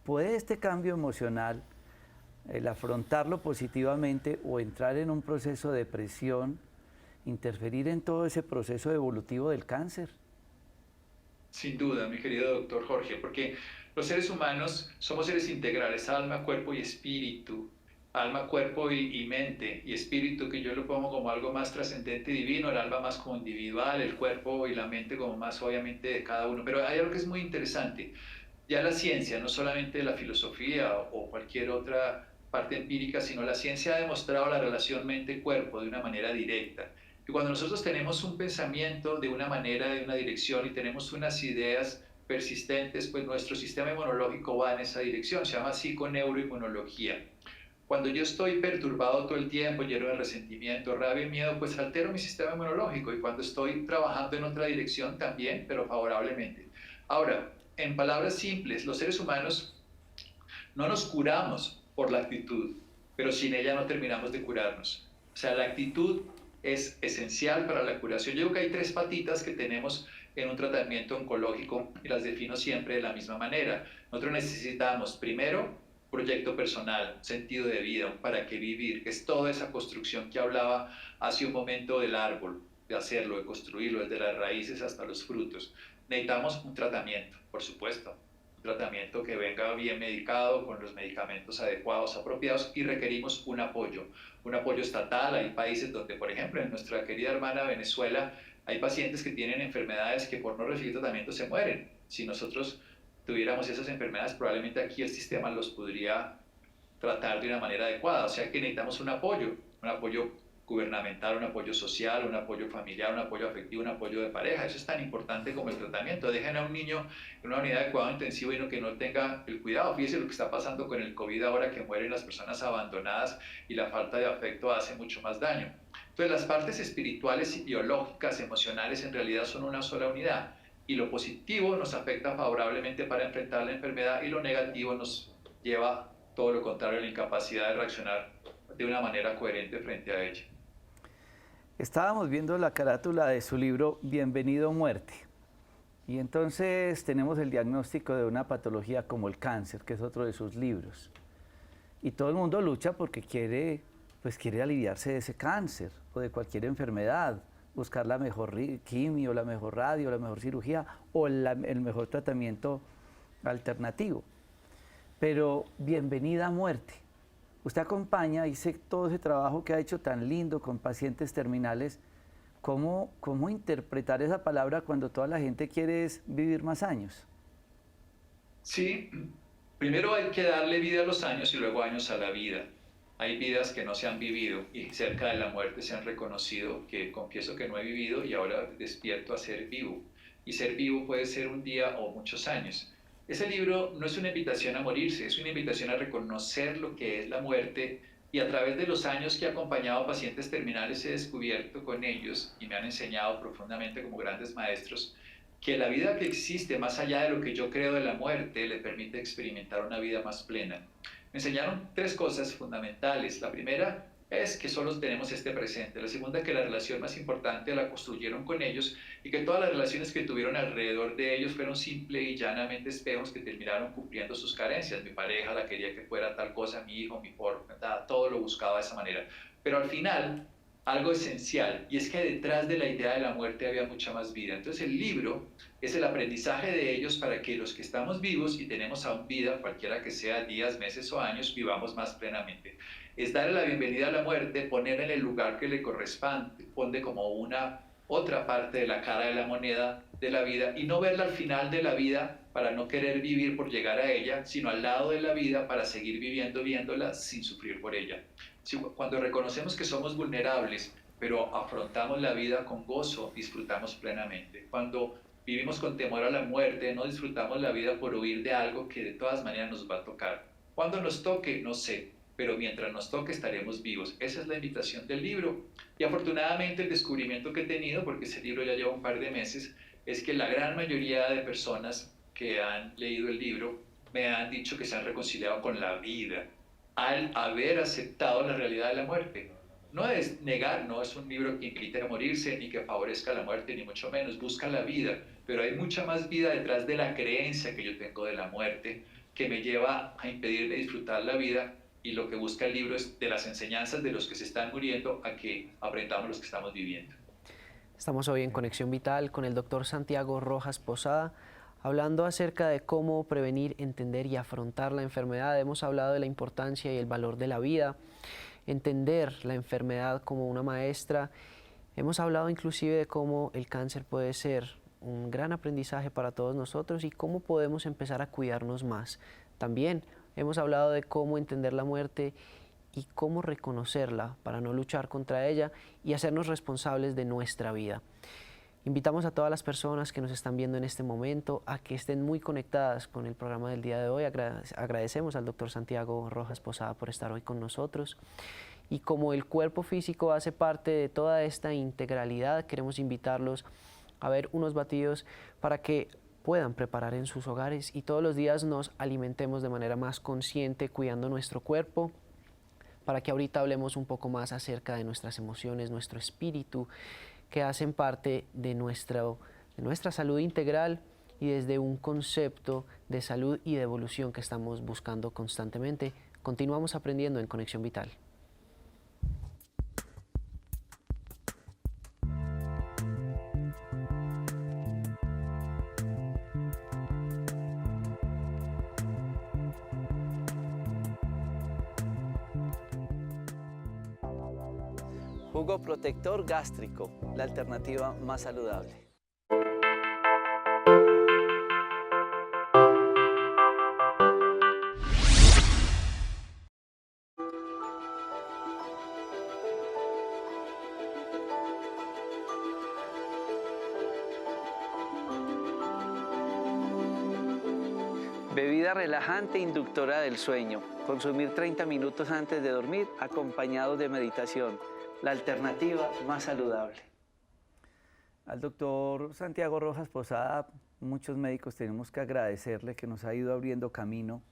¿Puede este cambio emocional, el afrontarlo positivamente o entrar en un proceso de depresión, interferir en todo ese proceso evolutivo del cáncer? Sin duda, mi querido doctor Jorge, porque los seres humanos somos seres integrales, alma, cuerpo y espíritu. Alma, cuerpo y mente y espíritu, que yo lo pongo como algo más trascendente y divino, el alma más como individual, el cuerpo y la mente como más obviamente de cada uno. Pero hay algo que es muy interesante. Ya la ciencia, no solamente la filosofía o cualquier otra parte empírica, sino la ciencia ha demostrado la relación mente-cuerpo de una manera directa. Y cuando nosotros tenemos un pensamiento de una manera, de una dirección y tenemos unas ideas persistentes, pues nuestro sistema inmunológico va en esa dirección. Se llama psiconeuroinmunología. Cuando yo estoy perturbado todo el tiempo, lleno de resentimiento, rabia y miedo, pues altero mi sistema inmunológico y cuando estoy trabajando en otra dirección también, pero favorablemente. Ahora, en palabras simples, los seres humanos no nos curamos por la actitud, pero sin ella no terminamos de curarnos. O sea, la actitud es esencial para la curación. Yo creo que hay tres patitas que tenemos en un tratamiento oncológico y las defino siempre de la misma manera. Nosotros necesitamos, primero, proyecto personal, sentido de vida, un para qué vivir, que es toda esa construcción que hablaba hace un momento del árbol, de hacerlo, de construirlo, desde las raíces hasta los frutos. Necesitamos un tratamiento, por supuesto, un tratamiento que venga bien medicado, con los medicamentos adecuados, apropiados, y requerimos un apoyo estatal. Hay países donde, por ejemplo, en nuestra querida hermana Venezuela, hay pacientes que tienen enfermedades que por no recibir tratamiento se mueren. Si nosotros tuviéramos esas enfermedades, probablemente aquí el sistema los podría tratar de una manera adecuada. O sea que necesitamos un apoyo gubernamental, un apoyo social, un apoyo familiar, un apoyo afectivo, un apoyo de pareja. Eso es tan importante como el tratamiento. Dejen a un niño en una unidad de cuidado intensivo y que no tenga el cuidado. Fíjense lo que está pasando con el COVID ahora, que mueren las personas abandonadas y la falta de afecto hace mucho más daño. Entonces las partes espirituales, biológicas, emocionales, en realidad son una sola unidad. Y lo positivo nos afecta favorablemente para enfrentar la enfermedad y lo negativo nos lleva todo lo contrario a la incapacidad de reaccionar de una manera coherente frente a ella. Estábamos viendo la carátula de su libro Bienvenido Muerte y entonces tenemos el diagnóstico de una patología como el cáncer, que es otro de sus libros. Y todo el mundo lucha porque quiere aliviarse de ese cáncer o de cualquier enfermedad, buscar la mejor quimio, la mejor radio, la mejor cirugía o el mejor tratamiento alternativo. Pero bienvenida muerte. Usted acompaña, dice todo ese trabajo que ha hecho tan lindo con pacientes terminales. ¿Cómo interpretar esa palabra cuando toda la gente quiere vivir más años? Sí, primero hay que darle vida a los años y luego años a la vida. Hay vidas que no se han vivido y cerca de la muerte se han reconocido que confieso que no he vivido y ahora despierto a ser vivo. Y ser vivo puede ser un día o muchos años. Ese libro no es una invitación a morirse, es una invitación a reconocer lo que es la muerte y a través de los años que he acompañado a pacientes terminales he descubierto con ellos y me han enseñado profundamente como grandes maestros que la vida que existe más allá de lo que yo creo de la muerte le permite experimentar una vida más plena. Me enseñaron tres cosas fundamentales. La primera es que solo tenemos este presente. La segunda, que la relación más importante la construyeron con ellos y que todas las relaciones que tuvieron alrededor de ellos fueron simple y llanamente espejos que terminaron cumpliendo sus carencias. Mi pareja la quería que fuera tal cosa, mi hijo, mi forma, todo lo buscaba de esa manera. Pero al final, algo esencial, y es que detrás de la idea de la muerte había mucha más vida. Entonces el libro es el aprendizaje de ellos para que los que estamos vivos y tenemos aún vida, cualquiera que sea, días, meses o años, vivamos más plenamente. Es darle la bienvenida a la muerte, poner en el lugar que le corresponde como una otra parte de la cara de la moneda de la vida y no verla al final de la vida para no querer vivir por llegar a ella, sino al lado de la vida para seguir viéndola sin sufrir por ella. Cuando reconocemos que somos vulnerables, pero afrontamos la vida con gozo, disfrutamos plenamente. Cuando vivimos con temor a la muerte, no disfrutamos la vida por huir de algo que de todas maneras nos va a tocar. Cuando nos toque, no sé, pero mientras nos toque estaremos vivos. Esa es la invitación del libro. Y afortunadamente el descubrimiento que he tenido, porque ese libro ya lleva un par de meses, es que la gran mayoría de personas que han leído el libro me han dicho que se han reconciliado con la vida al haber aceptado la realidad de la muerte. No es negar, no es un libro que invite a morirse ni que favorezca la muerte, ni mucho menos, busca la vida, pero hay mucha más vida detrás de la creencia que yo tengo de la muerte que me lleva a impedirme disfrutar la vida, y lo que busca el libro es de las enseñanzas de los que se están muriendo a que aprendamos los que estamos viviendo. Estamos hoy en Conexión Vital con el doctor Santiago Rojas Posada, hablando acerca de cómo prevenir, entender y afrontar la enfermedad. Hemos hablado de la importancia y el valor de la vida, entender la enfermedad como una maestra. Hemos hablado inclusive de cómo el cáncer puede ser un gran aprendizaje para todos nosotros y cómo podemos empezar a cuidarnos más. También hemos hablado de cómo entender la muerte y cómo reconocerla para no luchar contra ella y hacernos responsables de nuestra vida. Invitamos a todas las personas que nos están viendo en este momento a que estén muy conectadas con el programa del día de hoy. Agradecemos al doctor Santiago Rojas Posada por estar hoy con nosotros. Y como el cuerpo físico hace parte de toda esta integralidad, queremos invitarlos a ver unos batidos para que puedan preparar en sus hogares y todos los días nos alimentemos de manera más consciente, cuidando nuestro cuerpo, para que ahorita hablemos un poco más acerca de nuestras emociones, nuestro espíritu, que hacen parte de nuestra salud integral y desde un concepto de salud y de evolución que estamos buscando constantemente. Continuamos aprendiendo en Conexión Vital. Jugo protector gástrico, la alternativa más saludable. Bebida relajante inductora del sueño. Consumir 30 minutos antes de dormir, acompañado de meditación. La alternativa más saludable. Al doctor Santiago Rojas Posada, muchos médicos tenemos que agradecerle que nos ha ido abriendo camino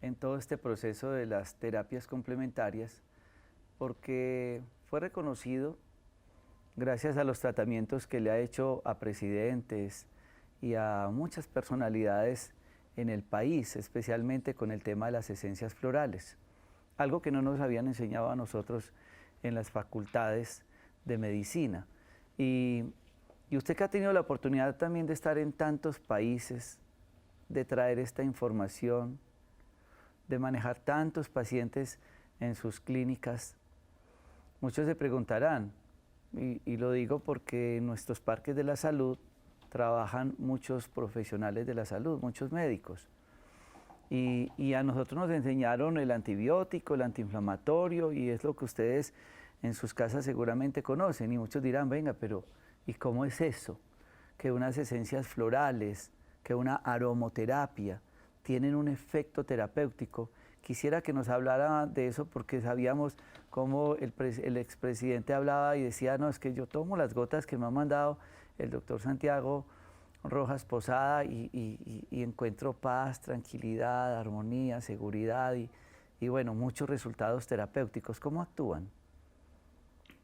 en todo este proceso de las terapias complementarias, porque fue reconocido gracias a los tratamientos que le ha hecho a presidentes y a muchas personalidades en el país, especialmente con el tema de las esencias florales, algo que no nos habían enseñado a nosotros en las facultades de medicina. Y usted que ha tenido la oportunidad también de estar en tantos países, de traer esta información, de manejar tantos pacientes en sus clínicas, muchos se preguntarán, y lo digo porque en nuestros parques de la salud trabajan muchos profesionales de la salud, muchos médicos. Y a nosotros nos enseñaron el antibiótico, el antiinflamatorio, y es lo que ustedes en sus casas seguramente conocen. Y muchos dirán, venga, pero ¿y cómo es eso? Que unas esencias florales, que una aromoterapia tienen un efecto terapéutico. Quisiera que nos hablara de eso porque sabíamos cómo el expresidente hablaba y decía, no, es que yo tomo las gotas que me ha mandado el doctor Santiago Rojas Posada y encuentro paz, tranquilidad, armonía, seguridad y bueno, muchos resultados terapéuticos. ¿Cómo actúan?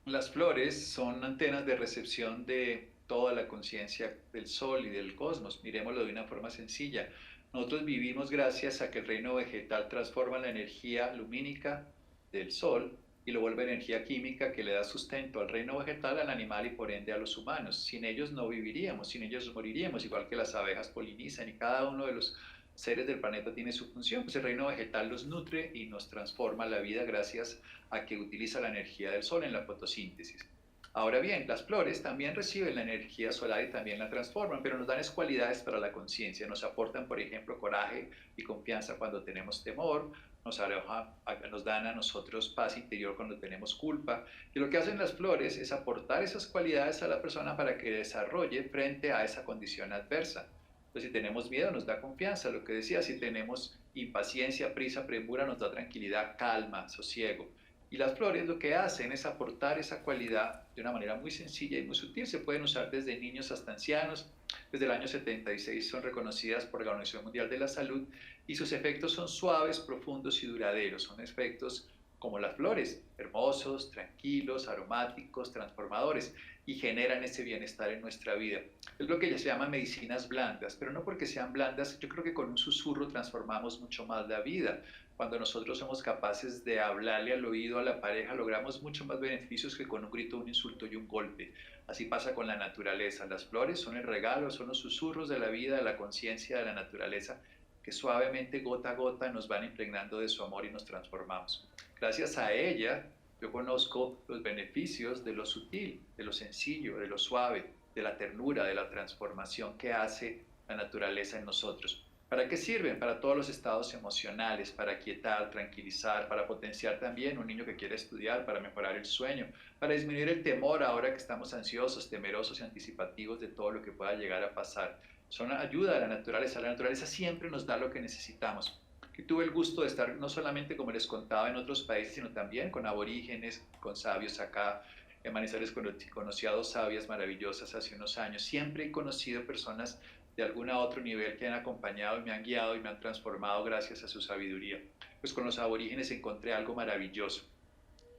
Las flores son antenas de recepción de toda la conciencia del sol y del cosmos. Miremoslo de una forma sencilla. Nosotros vivimos gracias a que el reino vegetal transforma la energía lumínica del sol y lo vuelve energía química que le da sustento al reino vegetal, al animal y por ende a los humanos. Sin ellos no viviríamos, sin ellos moriríamos, igual que las abejas polinizan y cada uno de los seres del planeta tiene su función. Pues el reino vegetal los nutre y nos transforma la vida gracias a que utiliza la energía del sol en la fotosíntesis. Ahora bien, las flores también reciben la energía solar y también la transforman, pero nos dan cualidades para la conciencia. Nos aportan, por ejemplo, coraje y confianza cuando tenemos temor, nos dan a nosotros paz interior cuando tenemos culpa. Y lo que hacen las flores es aportar esas cualidades a la persona para que desarrolle frente a esa condición adversa. Entonces, si tenemos miedo, nos da confianza, lo que decía, si tenemos impaciencia, prisa, premura, nos da tranquilidad, calma, sosiego. Y las flores lo que hacen es aportar esa cualidad de una manera muy sencilla y muy sutil. Se pueden usar desde niños hasta ancianos. Desde el año 76 son reconocidas por la Organización Mundial de la Salud y sus efectos son suaves, profundos y duraderos. Son efectos como las flores, hermosos, tranquilos, aromáticos, transformadores y generan ese bienestar en nuestra vida. Es lo que se llama medicinas blandas, pero no porque sean blandas, yo creo que con un susurro transformamos mucho más la vida. Cuando nosotros somos capaces de hablarle al oído a la pareja, logramos mucho más beneficios que con un grito, un insulto y un golpe. Así pasa con la naturaleza. Las flores son el regalo, son los susurros de la vida, de la conciencia de la naturaleza, que suavemente, gota a gota, nos van impregnando de su amor y nos transformamos. Gracias a ella, yo conozco los beneficios de lo sutil, de lo sencillo, de lo suave, de la ternura, de la transformación que hace la naturaleza en nosotros. ¿Para qué sirven? Para todos los estados emocionales, para quietar, tranquilizar, para potenciar también un niño que quiere estudiar, para mejorar el sueño, para disminuir el temor ahora que estamos ansiosos, temerosos y anticipativos de todo lo que pueda llegar a pasar. Son ayuda a la naturaleza. La naturaleza siempre nos da lo que necesitamos. Que tuve el gusto de estar no solamente, como les contaba, en otros países, sino también con aborígenes, con sabios acá. En Manizales conocí a dos sabias maravillosas hace unos años. Siempre he conocido personas de algún otro nivel que han acompañado y me han guiado y me han transformado gracias a su sabiduría. Pues con los aborígenes encontré algo maravilloso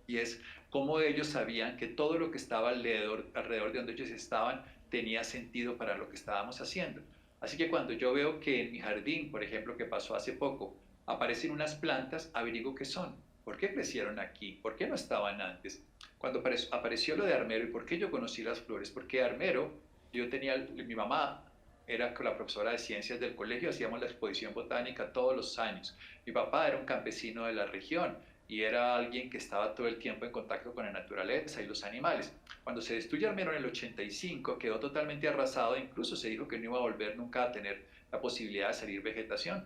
y es cómo ellos sabían que todo lo que estaba alrededor de donde ellos estaban tenía sentido para lo que estábamos haciendo. Así que cuando yo veo que en mi jardín, por ejemplo, que pasó hace poco, aparecen unas plantas, averiguo qué son. ¿Por qué crecieron aquí? ¿Por qué no estaban antes? Cuando apareció lo de armero y por qué yo conocí las flores, porque armero, mi mamá era la profesora de ciencias del colegio, hacíamos la exposición botánica todos los años. Mi papá era un campesino de la región y era alguien que estaba todo el tiempo en contacto con la naturaleza y los animales. Cuando se destruyó Armero en el 85, quedó totalmente arrasado, incluso se dijo que no iba a volver nunca a tener la posibilidad de salir vegetación.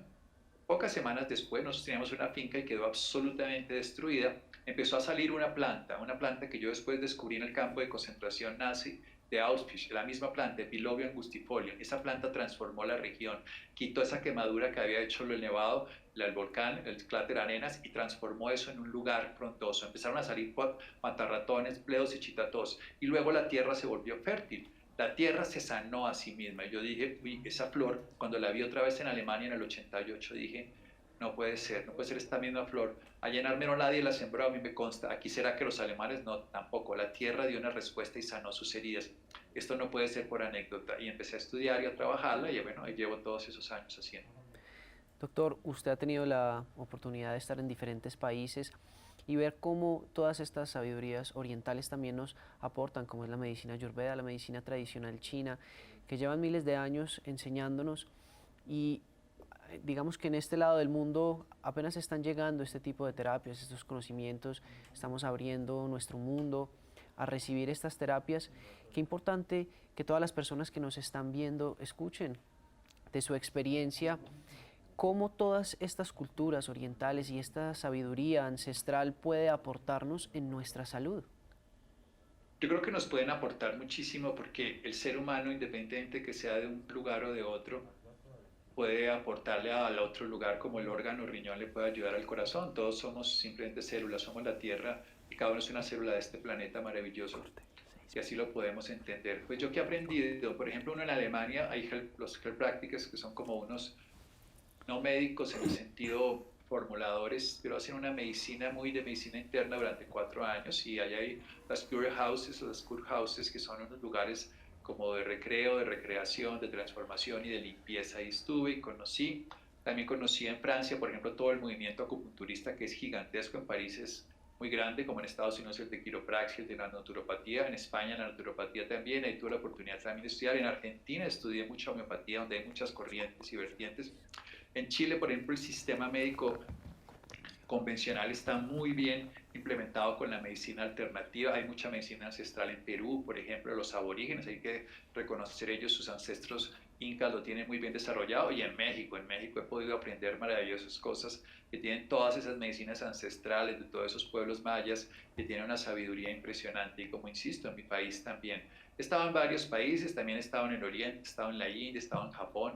Pocas semanas después nosotros teníamos una finca y quedó absolutamente destruida. Empezó a salir una planta que yo después descubrí en el campo de concentración nazi de Auschwitz, la misma planta, Epilobio angustifolia. Esa planta transformó la región, quitó esa quemadura que había hecho el nevado, el volcán, el cráter Arenas, y transformó eso en un lugar frondoso. Empezaron a salir matarratones, pledos y chitatos, y luego la tierra se volvió fértil. La tierra se sanó a sí misma. Y yo dije, uy, esa flor, cuando la vi otra vez en Alemania en el 88, dije, no puede ser esta misma flor. Allá en Armero nadie la sembró, a mí me consta. Aquí será que los alemanes no, tampoco. La tierra dio una respuesta y sanó sus heridas. Esto no puede ser por anécdota. Y empecé a estudiar y a trabajarla y bueno, ahí llevo todos esos años haciendo. Doctor, usted ha tenido la oportunidad de estar en diferentes países y ver cómo todas estas sabidurías orientales también nos aportan, como es la medicina ayurveda, la medicina tradicional china, que llevan miles de años enseñándonos, y digamos que en este lado del mundo apenas están llegando este tipo de terapias, estos conocimientos, estamos abriendo nuestro mundo a recibir estas terapias. Qué importante que todas las personas que nos están viendo escuchen de su experiencia cómo todas estas culturas orientales y esta sabiduría ancestral puede aportarnos en nuestra salud. Yo creo que nos pueden aportar muchísimo porque el ser humano, independientemente que sea de un lugar o de otro, puede aportarle al otro lugar, como el órgano riñón le puede ayudar al corazón. Todos somos simplemente células, somos la Tierra y cada uno es una célula de este planeta maravilloso. Y así lo podemos entender. Pues yo que he aprendido, por ejemplo, uno en Alemania, hay los Heilpraktikers que son como unos no médicos en el sentido formuladores, pero hacen una medicina muy de medicina interna durante 4 años, y allá hay las Cure Houses o las Cure Houses, que son unos lugares como de recreo, de recreación, de transformación y de limpieza. Ahí estuve y conocí. También conocí en Francia, por ejemplo, todo el movimiento acupunturista, que es gigantesco. En París es muy grande, como en Estados Unidos el de quiropraxia, el de la naturopatía. En España la naturopatía también. Ahí tuve la oportunidad también de estudiar. En Argentina estudié mucha homeopatía, donde hay muchas corrientes y vertientes. En Chile, por ejemplo, el sistema médico convencional está muy bien implementado con la medicina alternativa. Hay mucha medicina ancestral en Perú, por ejemplo, los aborígenes, hay que reconocer ellos, sus ancestros incas lo tienen muy bien desarrollado. Y en México he podido aprender maravillosas cosas que tienen todas esas medicinas ancestrales de todos esos pueblos mayas, que tienen una sabiduría impresionante. Y como insisto, en mi país también. He estado en varios países, también he estado en el Oriente, he estado en la India, he estado en Japón,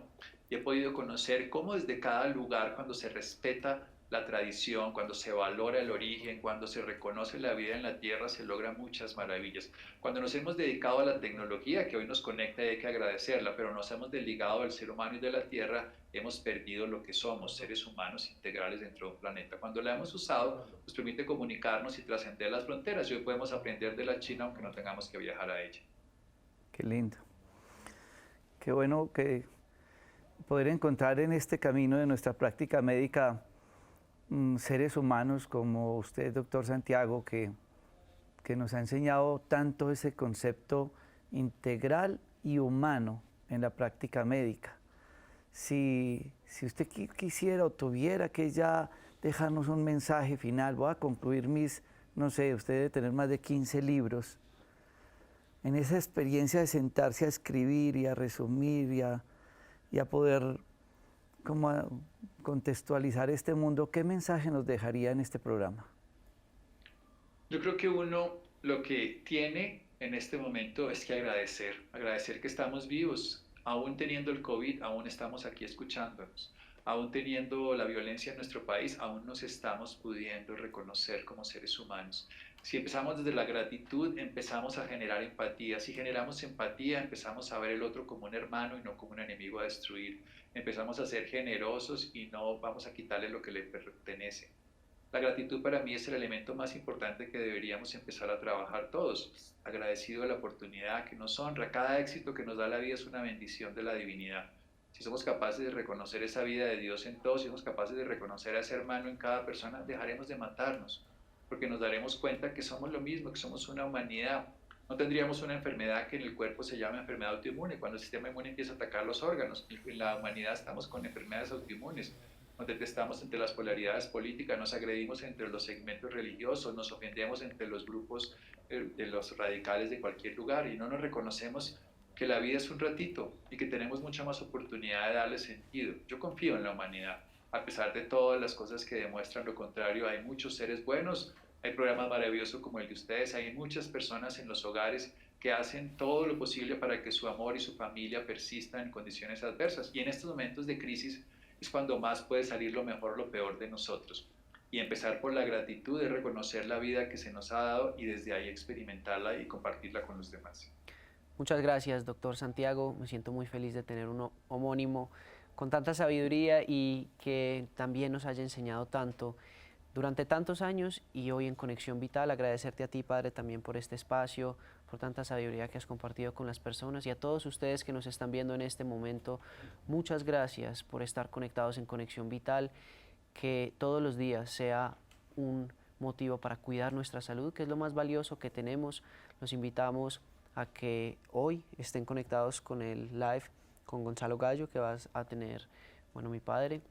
y he podido conocer cómo desde cada lugar, cuando se respeta la tradición, cuando se valora el origen, cuando se reconoce la vida en la tierra, se logran muchas maravillas. Cuando nos hemos dedicado a la tecnología, que hoy nos conecta y hay que agradecerla, pero nos hemos desligado del ser humano y de la tierra, hemos perdido lo que somos, seres humanos integrales dentro de un planeta. Cuando la hemos usado, nos permite comunicarnos y trascender las fronteras, y hoy podemos aprender de la China aunque no tengamos que viajar a ella. Qué lindo. Qué bueno que poder encontrar en este camino de nuestra práctica médica seres humanos como usted, doctor Santiago, que nos ha enseñado tanto ese concepto integral y humano en la práctica médica. Si usted quisiera o tuviera que ya dejarnos un mensaje final, voy a concluir no sé, usted debe tener más de 15 libros, en esa experiencia de sentarse a escribir y a resumir y a poder como a contextualizar este mundo, ¿qué mensaje nos dejaría en este programa? Yo creo que uno lo que tiene en este momento es que agradecer que estamos vivos, aún teniendo el COVID, aún estamos aquí escuchándonos, aún teniendo la violencia en nuestro país, aún nos estamos pudiendo reconocer como seres humanos. Si empezamos desde la gratitud, empezamos a generar empatía. Si generamos empatía, empezamos a ver el otro como un hermano y no como un enemigo a destruir. Empezamos a ser generosos y no vamos a quitarle lo que le pertenece. La gratitud para mí es el elemento más importante que deberíamos empezar a trabajar todos. Agradecido de la oportunidad que nos honra. Cada éxito que nos da la vida es una bendición de la divinidad. Si somos capaces de reconocer esa vida de Dios en todos, si somos capaces de reconocer a ese hermano en cada persona, dejaremos de matarnos, porque nos daremos cuenta que somos lo mismo, que somos una humanidad. No tendríamos una enfermedad que en el cuerpo se llama enfermedad autoinmune, cuando el sistema inmune empieza a atacar los órganos. En la humanidad estamos con enfermedades autoinmunes. Nos detestamos entre las polaridades políticas, nos agredimos entre los segmentos religiosos, nos ofendemos entre los grupos de los radicales de cualquier lugar y no nos reconocemos que la vida es un ratito y que tenemos mucha más oportunidad de darle sentido. Yo confío en la humanidad, a pesar de todas las cosas que demuestran lo contrario. Hay muchos seres buenos, hay programas maravillosos como el de ustedes, hay muchas personas en los hogares que hacen todo lo posible para que su amor y su familia persistan en condiciones adversas. Y en estos momentos de crisis es cuando más puede salir lo mejor o lo peor de nosotros. Y empezar por la gratitud de reconocer la vida que se nos ha dado y desde ahí experimentarla y compartirla con los demás. Muchas gracias, doctor Santiago. Me siento muy feliz de tener un homónimo con tanta sabiduría y que también nos haya enseñado tanto durante tantos años y hoy en Conexión Vital. Agradecerte a ti, Padre, también por este espacio, por tanta sabiduría que has compartido con las personas y a todos ustedes que nos están viendo en este momento. Muchas gracias por estar conectados en Conexión Vital. Que todos los días sea un motivo para cuidar nuestra salud, que es lo más valioso que tenemos. Los invitamos a que hoy estén conectados con el live con Gonzalo Gallo que vas a tener, bueno, mi padre.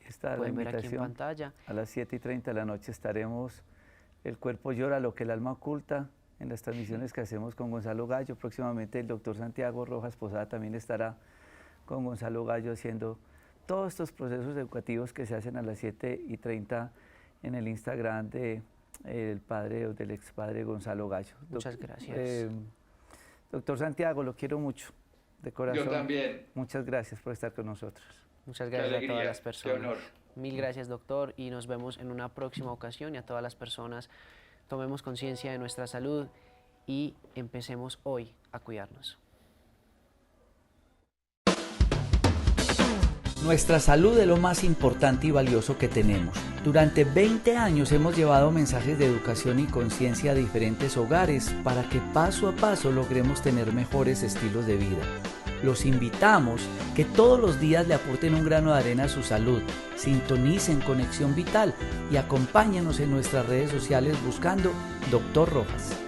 Está pueden la ver aquí en invitación. pantalla. A las 7:30 de la noche estaremos El cuerpo llora, lo que el alma oculta, en las transmisiones que hacemos con Gonzalo Gallo. Próximamente el doctor Santiago Rojas Posada también estará con Gonzalo Gallo haciendo todos estos procesos educativos que se hacen a las 7:30 en el Instagram del padre o del expadre Gonzalo Gallo. Muchas gracias. Doctor Santiago, lo quiero mucho, de corazón. Yo también. Muchas gracias por estar con nosotros. Muchas gracias a todas las personas. Qué honor. Mil gracias, doctor, y nos vemos en una próxima ocasión. Y a todas las personas, tomemos conciencia de nuestra salud y empecemos hoy a cuidarnos. Nuestra salud es lo más importante y valioso que tenemos. Durante 20 años hemos llevado mensajes de educación y conciencia a diferentes hogares para que paso a paso logremos tener mejores estilos de vida. Los invitamos que todos los días le aporten un grano de arena a su salud, sintonicen Conexión Vital y acompáñenos en nuestras redes sociales buscando Dr. Rojas.